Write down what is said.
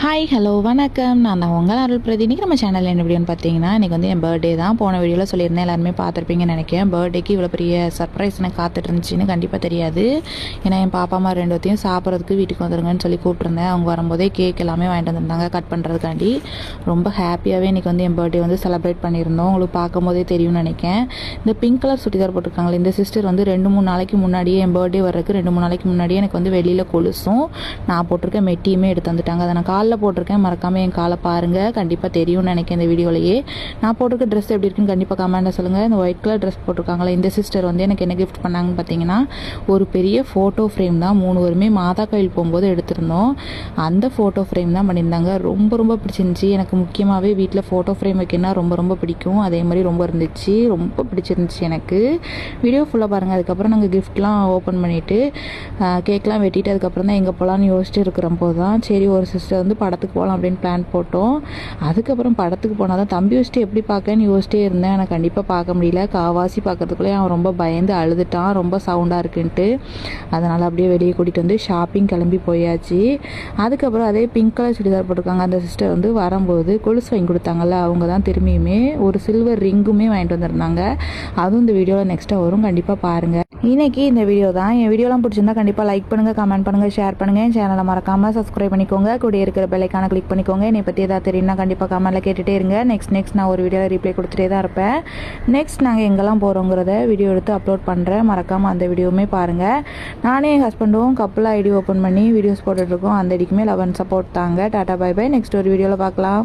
Hi hello வணக்கம். நான் தான் உங்கள் அருள் பிரதி. இன்றைக்கி நம்ம சேனலில் என்ன வீடியோன்னு பார்த்தீங்கன்னா, இன்றைக்கி வந்து என் பர்த்டே தான். போன வீடியோவில் சொல்லியிருந்தேன், எல்லாருமே பார்த்துருப்பீங்கன்னு நினைக்கிறேன். பர்த்டேக்கு இவ்வளோ பெரிய சர்ப்ரைஸ் எனக்கு காத்துட்டு இருந்துச்சுன்னு கண்டிப்பாக தெரியாது. ஏன்னா என் பாப்பா அம்மா ரெண்டுத்தையும் சாப்பிட்றதுக்கு வீட்டுக்கு வந்துருங்கன்னு சொல்லி கூப்பிட்ருந்தேன். அவங்க வரும்போதே கேக் எல்லாமே வாங்கிட்டு வந்திருந்தாங்க கட் பண்ணுறதுக்காண்டி. ரொம்ப ஹாப்பியாகவே இன்றைக்கி வந்து என் பர்த்டே வந்து செலிப்ரேட் பண்ணியிருந்தோம். உங்களுக்கு பார்க்கும்போதே தெரியும்னு நினைக்கிறேன். இந்த பிங்க் கலர் சுடிதார் போட்டிருக்காங்களே, இந்த சிஸ்டர் வந்து 2-3 நாளைக்கு முன்னாடியே, என் பர்த்டே வர்றதுக்கு 2-3 நாளைக்கு முன்னாடியே எனக்கு வந்து வெளியில் கொலுசும் நான் போட்டிருக்க மெட்டியுமே எடுத்து வந்துட்டாங்க. அதை நான் காலில் போட்டிருக்கேன், மறக்காமல் என் காலை பாருங்கள், கண்டிப்பாக தெரியும்னு நினைக்கிறேன் இந்த வீடியோலையே. நான் போட்டிருக்க ட்ரெஸ் எப்படி இருக்குன்னு கண்டிப்பாக கமெண்ட்டில் சொல்லுங்கள். இந்த ஒயிட் கலர் ட்ரெஸ் போட்டிருக்காங்களே, இந்த சிஸ்டர் வந்து எனக்கு என்ன கிஃப்ட் பண்ணாங்கன்னு பார்த்தீங்கன்னா, ஒரு பெரிய ஃபோட்டோ ஃப்ரேம் தான். 3 பேருமே மாதா கோயில் போகும்போது எடுத்திருந்தோம். அந்த ஃபோட்டோ ஃப்ரேம் தான் பண்ணியிருந்தாங்க. ரொம்ப ரொம்ப பிடிச்சிருந்துச்சி. எனக்கு முக்கியமாகவே வீட்டில் ஃபோட்டோ ஃப்ரேம் வைக்கணும்னா ரொம்ப ரொம்ப பிடிக்கும். அதே மாதிரி ரொம்ப இருந்துச்சு, ரொம்ப பிடிச்சிருந்துச்சி எனக்கு. வீடியோ ஃபுல்லாக பாருங்கள். அதுக்கப்புறம் நாங்கள் கிஃப்ட்லாம் ஓப்பன் பண்ணிவிட்டு கேக்லாம் வெட்டிட்டு அதுக்கப்புறம் தான் எங்கே போகலான்னு யோசிச்சுட்டு இருக்கிறப்போ தான் சரி ஒரு சிஸ்டர் வந்து படத்துக்கு போகலாம் அப்படின்னு பிளான் போட்டோம். அதுக்கப்புறம் படத்துக்கு போனால் தான் தம்பி வச்சுட்டு எப்படி பார்க்கன்னு யோசிச்சிட்டே இருந்தேன். எனக்கு கண்டிப்பாக பார்க்க முடியல. காவாசி பார்க்கறதுக்குள்ளே அவன் ரொம்ப பயந்து அழுதுட்டான், ரொம்ப சவுண்டாக இருக்குன்ட்டு. அதனால் அப்படியே வெளியே கூட்டிகிட்டு வந்து ஷாப்பிங் கிளம்பி போயாச்சு. அதுக்கப்புறம் அதே பிங்க் கலர் சுடிதார் போட்டிருக்காங்க அந்த சிஸ்டர் வந்து வரும்போது கொலுசு வாங்கி கொடுத்தாங்கல்ல, அவங்க தான் திரும்பியுமே ஒரு சில்வர் ரிங்குமே வாங்கிட்டு வந்திருந்தாங்க. அதுவும் இந்த வீடியோவில் நெக்ஸ்ட்டாக வரும், கண்டிப்பாக பாருங்கள். இன்றைக்கி இந்த வீடியோ தான். என் வீடியோலாம் பிடிச்சிருந்தா கண்டிப்பாக லைக் பண்ணுங்கள், கமெண்ட் பண்ணுங்கள், ஷேர் பண்ணுங்கள். என் சேனலை மறக்காமல் சப்ஸ்கிரைப் பண்ணிக்கோங்க. கூட இருக்கிற பெல்லைக்கான கிளிக் பண்ணிக்கோங்க. என்னை பற்றி ஏதாவது தெரியும்னா கண்டிப்பாக கமெண்ட்டில் கேட்டுகிட்டே இருங்க. நெக்ஸ்ட் நான் ஒரு வீடியோவில் ரிப்ளை கொடுத்துட்டே தான் இருப்பேன். நெக்ஸ்ட் நாங்கள் எங்கெல்லாம் போகிறோங்கிறத வீடியோ எடுத்து அப்லோட் பண்ணுறேன். மறக்காமல் அந்த வீடியோவுமே பாருங்கள். நானே என் ஹஸ்பண்டும் கப்பலாக ஐடி ஓப்பன் பண்ணி வீடியோஸ் போட்டுட்ருக்கோம். அந்த ஐடிக்குமே 11 சப்போர்ட் தாங்க. Tata bye bye. நெக்ஸ்ட் ஒரு வீடியோவில் பார்க்கலாம்.